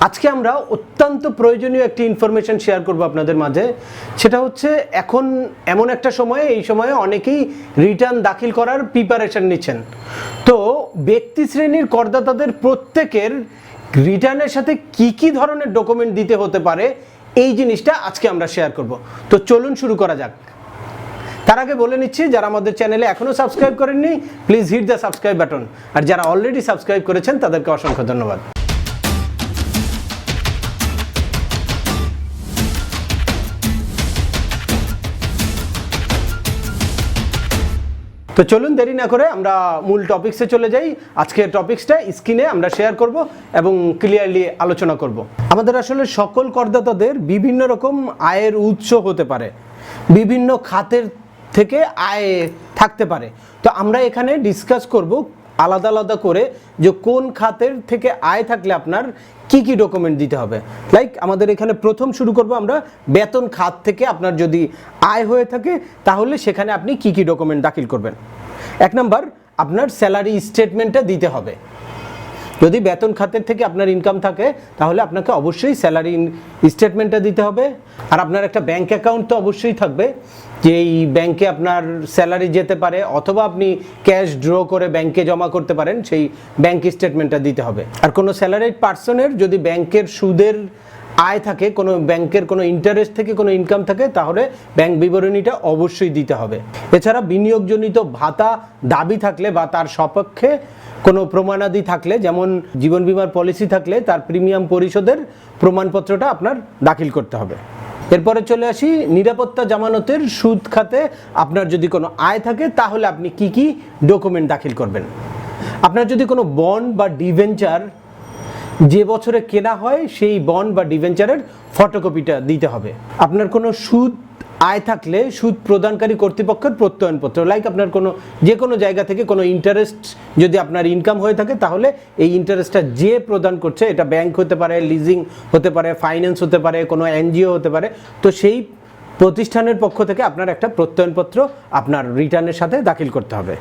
আজকে আমরা অত্যন্ত প্রয়োজনীয় একটি ইনফরমেশন শেয়ার করব আপনাদের মাঝে। সেটা হচ্ছে এখন এমন একটা সময়ে, এই সময়ে অনেকেই রিটার্ন দাখিল করার প্রিপারেশন নিচ্ছেন। তো ব্যক্তি শ্রেণীর করদাতাদের প্রত্যেকের রিটার্নের সাথে কি ধরনের ডকুমেন্ট দিতে হতে পারে, এই জিনিসটা আজকে আমরা শেয়ার করব। তো চলুন শুরু করা যাক। তার আগে বলে নিচ্ছি, যারা আমাদের চ্যানেলে এখনও সাবস্ক্রাইব করেননি, please hit the subscribe button. আর যারা অলরেডি সাবস্ক্রাইব করেছেন তাদেরকে অসংখ্য ধন্যবাদ। তো চলুন দেরি না করে আমরা মূল টপিকসে চলে যাই। আজকের টপিকসটা স্ক্রিনে আমরা শেয়ার করব এবং ক্লিয়ারলি আলোচনা করব। আমাদের আসলে সকল করদাতাদের বিভিন্ন রকম আয়ের উৎস হতে পারে, বিভিন্ন খাতের থেকে আয় থাকতে পারে। তো আমরা এখানে ডিসকাস করব আলাদা আলাদা করে যে কোন খাতের থেকে আয় থাকলে আপনার কি ডকুমেন্ট দিতে হবে। লাইক আমাদের এখানে প্রথম শুরু করব আমরা বেতন খাত থেকে আপনার যদি আয় হয়ে থাকে তাহলে সেখানে আপনি কি ডকুমেন্ট দাখিল করবেন। এক নাম্বার, আপনার স্যালারি স্টেটমেন্টটা দিতে হবে। যদি বেতন খাতের থেকে আপনার ইনকাম থাকে তাহলে আপনাকে অবশ্যই স্যালারি স্টেটমেন্টটা দিতে হবে। আর আপনার একটা ব্যাংক অ্যাকাউন্ট তো অবশ্যই থাকবে, যে এই ব্যাংকে আপনার স্যালারি যেতে পারে, অথবা আপনি ক্যাশ ড্র করে ব্যাংকে জমা করতে পারেন, সেই ব্যাংক স্টেটমেন্টটা দিতে হবে। আর কোনো স্যালারিড পার্সনের যদি ব্যাংকের সুদের আয় থাকে, কোনো ব্যাংকের কোনো ইন্টারেস্ট থেকে কোনো ইনকাম থাকে, তাহলে ব্যাংক বিবরণীটা অবশ্যই দিতে হবে। এছাড়া বিনিয়োগজনিত ভাতা দাবি থাকলে বা তার সপক্ষে কোনো প্রমাণাদি থাকলে, যেমন জীবন বীমার পলিসি থাকলে তার প্রিমিয়াম পরিশোধের প্রমাণপত্রটা আপনার দাখিল করতে হবে। এরপরে চলে আসি নিরাপত্তা জামানতের সুদ খাতে আপনার যদি কোনো আয় থাকে তাহলে আপনি কি ডকুমেন্ট দাখিল করবেন। আপনার যদি কোনো বন্ড বা ডিভেঞ্চার যে বছরে কেনা হয় সেই বন্ড বা ডিভেঞ্চারের ফটোকপিটা দিতে হবে। আপনার কোনো সুদ আয় থাকলে সুদ প্রদানকারী কর্তৃপক্ষের প্রত্যয়নপত্র, লাইক আপনার কোনো যে কোনো জায়গা থেকে কোনো ইন্টারেস্ট যদি আপনার ইনকাম হয়ে থাকে তাহলে এই ইন্টারেস্টটা যে প্রদান করছে, এটা ব্যাংক হতে পারে, লিজিং হতে পারে, ফাইন্যান্স হতে পারে, কোনো এনজিও হতে পারে, তো সেই প্রতিষ্ঠানের পক্ষ থেকে আপনার একটা প্রত্যয়নপত্র আপনার রিটার্নের সাথে দাখিল করতে হবে।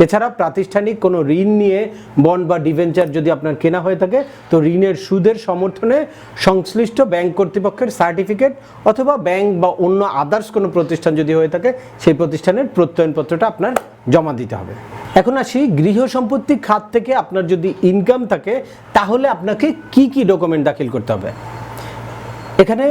এছাড়া প্রাতিষ্ঠানিক কোনো ঋণ নিয়ে বন্ড বা ডিভেঞ্চার যদি আপনার কেনা হয়ে থাকে, তো ঋণের সুদের সমর্থনে সংশ্লিষ্ট ব্যাংক কর্তৃপক্ষের সার্টিফিকেট অথবা ব্যাংক বা অন্য আদার্স কোনো প্রতিষ্ঠান যদি হয়ে থাকে সেই প্রতিষ্ঠানের প্রত্যয়নপত্রটা আপনার জমা দিতে হবে। এখন আসি গৃহ সম্পত্তি খাত থেকে আপনার যদি ইনকাম থাকে তাহলে আপনাকে কি ডকুমেন্ট দাখিল করতে হবে। এখানে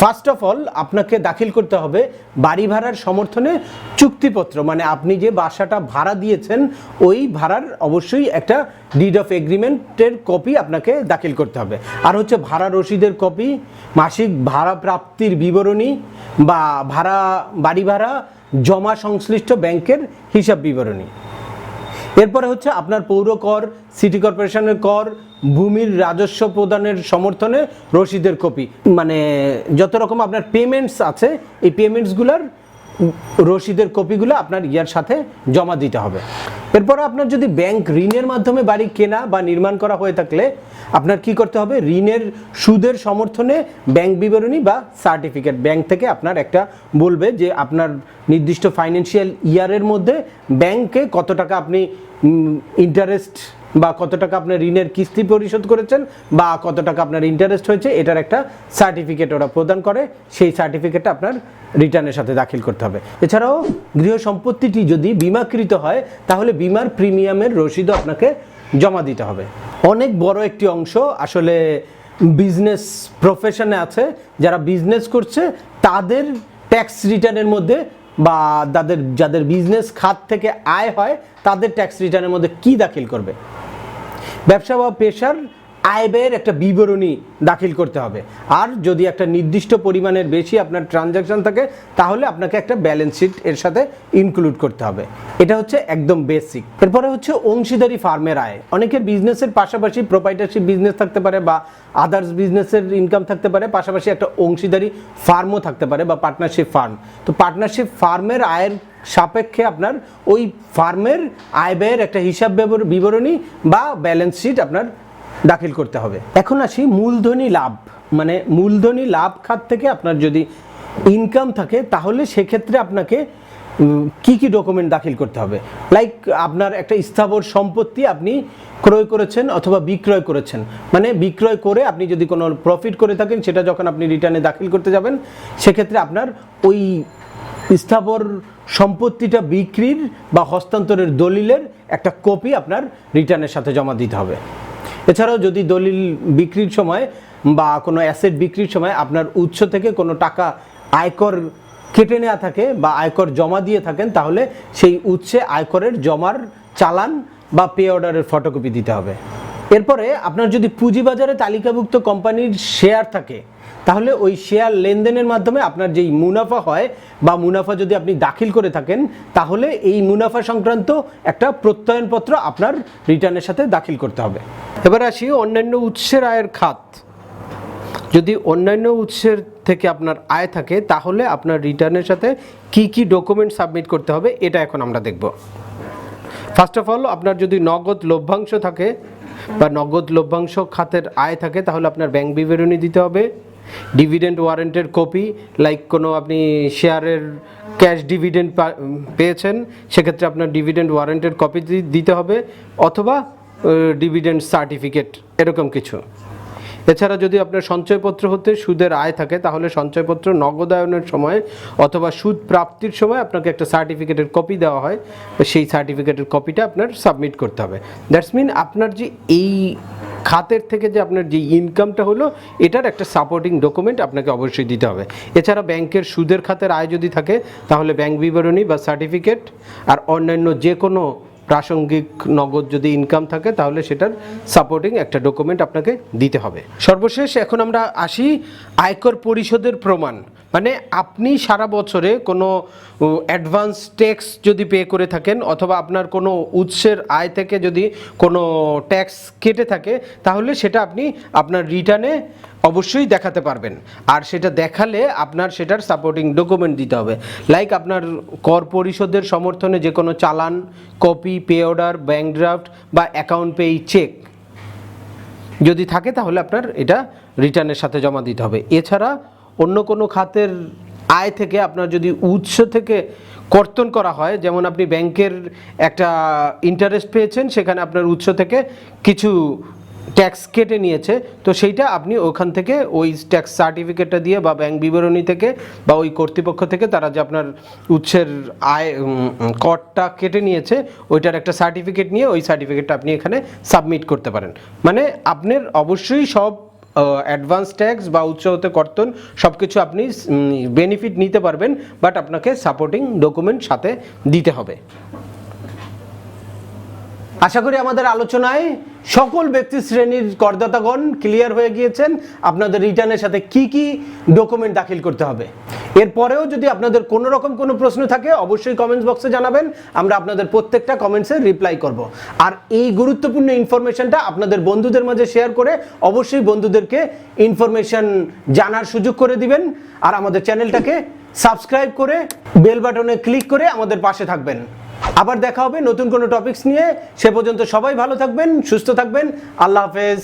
ফার্স্ট অফ অল আপনাকে দাখিল করতে হবে বাড়ি ভাড়ার সমর্থনে চুক্তিপত্র, মানে আপনি যে বাসাটা ভাড়া দিয়েছেন ওই ভাড়ার অবশ্যই একটা ডিড অফ এগ্রিমেন্টের কপি আপনাকে দাখিল করতে হবে। আর হচ্ছে ভাড়া রসিদের কপি, মাসিক ভাড়া প্রাপ্তির বিবরণী বা বাড়ি ভাড়া জমা সংশ্লিষ্ট ব্যাংকের হিসাব বিবরণী। এরপরে হচ্ছে আপনার পৌর কর, সিটি কর্পোরেশনের কর, ভূমির রাজস্ব প্রদানের সমর্থনে রসিদের কপি, মানে যত রকম আপনার পেমেন্টস আছে এই পেমেন্টসগুলোর রসিদের কপিগুলো আপনার ইয়ার সাথে জমা দিতে হবে। এরপর আপনার যদি ব্যাংক ঋণের মাধ্যমে বাড়ি কেনা বা নির্মাণ করা হয়ে থাকলে আপনার কি করতে হবে, ঋণের সুদের সমর্থনে ব্যাংক বিবরণী বা সার্টিফিকেট ব্যাংক থেকে আপনার একটা বলবে যে আপনার নির্দিষ্ট ফাইন্যান্সিয়াল ইয়ারের মধ্যে ব্যাংকে কত টাকা আপনি ইন্টারেস্ট বা কত টাকা আপনার ঋণের কিস্তি পরিশোধ করেছেন বা কত টাকা আপনার ইন্টারেস্ট হয়েছে, এটার একটা সার্টিফিকেট ওরা প্রদান করে, সেই সার্টিফিকেটটা আপনার রিটার্নের সাথে দাখিল করতে হবে। এছাড়াও গৃহ সম্পত্তিটি যদি বিমাকৃত হয় তাহলে বিমার প্রিমিয়ামের রসিদও আপনাকে জমা দিতে হবে। অনেক বড় একটি অংশ আসলে বিজনেস প্রফেশনে আছে, যারা বিজনেস করছে তাদের ট্যাক্স রিটার্নের মধ্যে বা যাদের বিজনেস খাত থেকে আয় হয় তাদের ট্যাক্স রিটার্নের মধ্যে কি দাখিল করবে। ব্যবসা বা পেশার আয় ব্যয়ের একটা বিবরণী দাখিল করতে হবে। আর যদি একটা নির্দিষ্ট পরিমাণের বেশি আপনার ট্রানজ্যাকশন থাকে তাহলে আপনাকে একটা ব্যালেন্স শিট এর সাথে ইনক্লুড করতে হবে। এটা হচ্ছে একদম বেসিক। এরপরে হচ্ছে অংশীদারি ফার্মের আয়। অনেকের বিজনেসের পাশাপাশি প্রোপ্রাইটারশিপ বিজনেস থাকতে পারে বা আদার্স বিজনেসের ইনকাম থাকতে পারে, পাশাপাশি একটা অংশীদারি ফার্মও থাকতে পারে বা পার্টনারশিপ ফার্ম। তো পার্টনারশিপ ফার্মের আয়ের সাপেক্ষে আপনার ওই ফার্মের আয় ব্যয়ের একটা হিসাব বিবরণী বা ব্যালেন্স শিট আপনার দাখিল করতে হবে। এখন আসি মূলধনী লাভ, মানে মূলধনী লাভ খাত থেকে আপনার যদি ইনকাম থাকে তাহলে সেক্ষেত্রে আপনাকে কি কি ডকুমেন্ট দাখিল করতে হবে। লাইক আপনার একটা স্থাবর সম্পত্তি আপনি ক্রয় করেছেন অথবা বিক্রয় করেছেন, মানে বিক্রয় করে আপনি যদি কোনো প্রফিট করে থাকেন সেটা যখন আপনি রিটার্নে দাখিল করতে যাবেন সেক্ষেত্রে আপনার ওই স্থাবর সম্পত্তিটা বিক্রির বা হস্তান্তরের দলিলের একটা কপি আপনার রিটার্নের সাথে জমা দিতে হবে। এছাড়াও যদি দলিল বিক্রির সময় বা কোনো অ্যাসেট বিক্রির সময় আপনার উৎস থেকে কোনো টাকা আয়কর কেটে নেওয়া থাকে বা আয়কর জমা দিয়ে থাকেন তাহলে সেই উৎসে আয়করের জমার চালান বা পে অর্ডারের ফটোকপি দিতে হবে। এরপরে আপনার যদি পুঁজিবাজারে তালিকাভুক্ত কোম্পানির শেয়ার থাকে তাহলে ওই শেয়ার লেনদেনের মাধ্যমে আপনার যেই মুনাফা হয় বা মুনাফা যদি আপনি দাখিল করে থাকেন তাহলে এই মুনাফা সংক্রান্ত একটা প্রত্যয়নপত্র আপনার রিটার্নের সাথে দাখিল করতে হবে। এবার আসি অন্যান্য উৎসের আয়ের খাত। যদি অন্যান্য উৎসের থেকে আপনার আয় থাকে তাহলে আপনার রিটার্নের সাথে কি কি ডকুমেন্ট সাবমিট করতে হবে এটা এখন আমরা দেখব। ফার্স্ট অফ অল আপনার যদি নগদ লভ্যাংশ থাকে বা নগদ লভ্যাংশ খাতের আয় থাকে তাহলে আপনার ব্যাংক বিবরণী দিতে হবে, ডিভিডেন্ড ওয়ারেন্টের কপি, লাইক কোনো আপনি শেয়ারের ক্যাশ ডিভিডেন্ড পেয়েছেন সেক্ষেত্রে আপনার ডিভিডেন্ড ওয়ারেন্টের কপি দিতে হবে অথবা ডিভিডেন্ড সার্টিফিকেট এরকম কিছু। এছাড়া যদি আপনার সঞ্চয়পত্র হতে সুদের আয় থাকে তাহলে সঞ্চয়পত্র নগদায়নের সময় অথবা সুদ প্রাপ্তির সময় আপনাকে একটা সার্টিফিকেটের কপি দেওয়া হয়, সেই সার্টিফিকেটের কপিটা আপনার সাবমিট করতে হবে। দ্যাটস মিন আপনার যে এই খাতের থেকে যে আপনার যে ইনকামটা হলো এটার একটা সাপোর্টিং ডকুমেন্ট আপনাকে অবশ্যই দিতে হবে। এছাড়া ব্যাংকের সুদের খাতের আয় যদি থাকে তাহলে ব্যাংক বিবরণী বা সার্টিফিকেট, আর অন্যান্য যে কোনো প্রাসঙ্গিক নগদ যদি ইনকাম থাকে তাহলে সেটার সাপোর্টিং একটা ডকুমেন্ট আপনাকে দিতে হবে। সর্বশেষ এখন আমরা আসি আয়কর পরিশোধের প্রমাণ, মানে আপনি সারা বছরে কোনো অ্যাডভান্স ট্যাক্স যদি পে করে থাকেন অথবা আপনার কোনো উৎসের আয় থেকে যদি কোনো ট্যাক্স কেটে থাকে তাহলে সেটা আপনি আপনার রিটার্নে অবশ্যই দেখাতে পারবেন, আর সেটা দেখালে আপনার সেটার সাপোর্টিং ডকুমেন্ট দিতে হবে। লাইক আপনার কর পরিশোধের সমর্থনে যে কোনো চালান, copy, pay order, bank draft বা অ্যাকাউন্ট পে চেক যদি থাকে তাহলে আপনার এটা রিটার্নের সাথে জমা দিতে হবে। এছাড়া অন্য কোনো খাতের আয় থেকে আপনার যদি উৎস থেকে কর্তন করা হয়, যেমন আপনি ব্যাংকের একটা ইন্টারেস্ট পেয়েছেন সেখানে আপনার উৎস থেকে কিছু ট্যাক্স কেটে নিয়েছে, তো সেইটা আপনি ওখান থেকে ওই ট্যাক্স সার্টিফিকেটটা দিয়ে বা ব্যাংক বিবরণী থেকে বা ওই কর্তৃপক্ষ থেকে তারা যে আপনার উৎসের আয় করটা কেটে নিয়েছে ওইটার একটা সার্টিফিকেট নিয়ে ওই সার্টিফিকেটটা আপনি এখানে সাবমিট করতে পারেন। মানে আপনার অবশ্যই সব অ্যাডভান্স ট্যাক্স বা উৎস হতে কর্তন সব কিছু আপনি বেনিফিট নিতে পারবেন, বাট আপনাকে সাপোর্টিং ডকুমেন্ট সাথে দিতে হবে। আশা করি আমাদের আলোচনায় সকল ব্যক্তি শ্রেণীর করদাতাগণ ক্লিয়ার হয়ে গিয়েছেন আপনাদের রিটার্নের সাথে কি কি ডকুমেন্ট দাখিল করতে হবে। এরপরেও যদি আপনাদের কোনো রকম কোনো প্রশ্ন থাকে অবশ্যই কমেন্টস বক্সে জানাবেন, আমরা আপনাদের প্রত্যেকটা কমেন্টসে রিপ্লাই করব। আর এই গুরুত্বপূর্ণ ইনফরমেশনটা আপনাদের বন্ধুদের মাঝে শেয়ার করে অবশ্যই বন্ধুদেরকে ইনফরমেশন জানার সুযোগ করে দিবেন, আর আমাদের চ্যানেলটাকে সাবস্ক্রাইব করে বেল বাটনে ক্লিক করে আমাদের পাশে থাকবেন। আবার দেখা হবে নতুন কোনো টপিকস নিয়ে, সে পর্যন্ত সবাই ভালো থাকবেন, সুস্থ থাকবেন। আল্লাহ হাফেজ।